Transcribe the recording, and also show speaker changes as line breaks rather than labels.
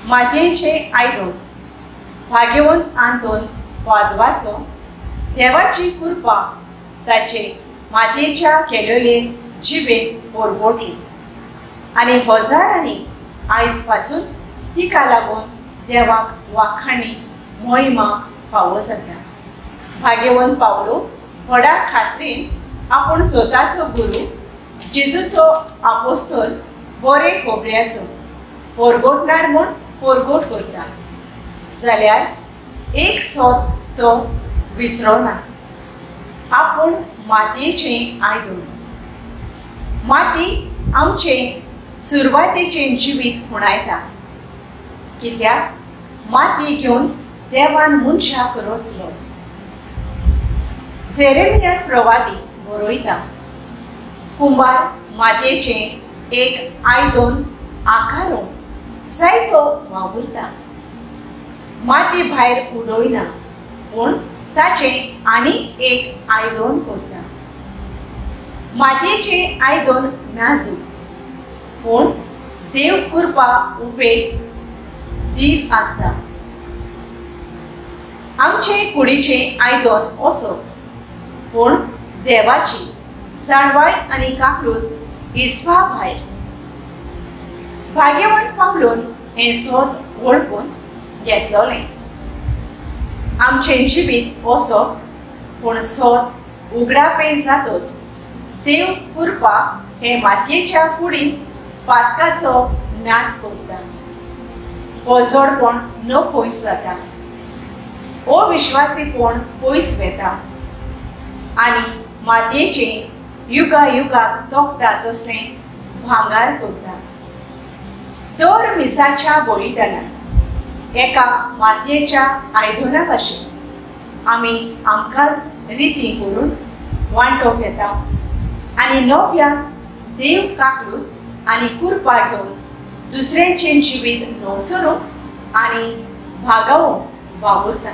मातयेचे आयदन भाग्यवंत आंतोन वादवाचो देवाची कृपा ताचे मातयेच्या केलेले जिबेक पोरगोटली आनी हजारांनी आयज पासून तिका लागून देवाक वाखाणी महिमा फावो जाता। भाग्यवंत पावलो व्हडा खात्रीन आपूण स्वताचो गुरू जेजूचो आपोस्तोल बरे खोबऱ्याचो पोरगोटणार म्हूण पोरगोट करता जाल्यार एक सोत तो विसरोना। आपूण मातयेचें आयदन माती आमचे सुरवातेचें जिवीत खुणायता कित्याक माती घेवन देवान मनशाक रचलो। जेरेमियास प्रवादी बरयता कुंभार मातयेचें एक आयदन आकारून जायतो वावुरता माती भायर उडयना पूण ताचें आनीक एक आयदन करता। मातयेचें आयदन नाजूक पूण देव कृपा उपेग दीत आसता। आमचे कुडीचें आयदन असोत पूण देवाची साणवाय आनी काकूट इस्वा भायर। भाग्यवंत पावलोन हें सोत वळखून घेतलोलें। आमचें जिवीत असोत पूण सोत उगडापें जातोच देव कृपा हे मातयेच्या कुडींत पातकाचो नाश करता। पोजोडपण नपयस जाता अविश्वासीपण पयस वेता आनी मातयेचें युगाक तोखता तसलें भांगार करता। दर मिसाच्या बलिदानांत एका मातयेच्या आयदना भाशेन आमी आमकांच रिती करून वांटो घेता आनी नव्यान देव काकूट आनी कृपा घेवन दुसऱ्यांचें जिवीत नवसरूंक आनी भागावूंक वावुरता।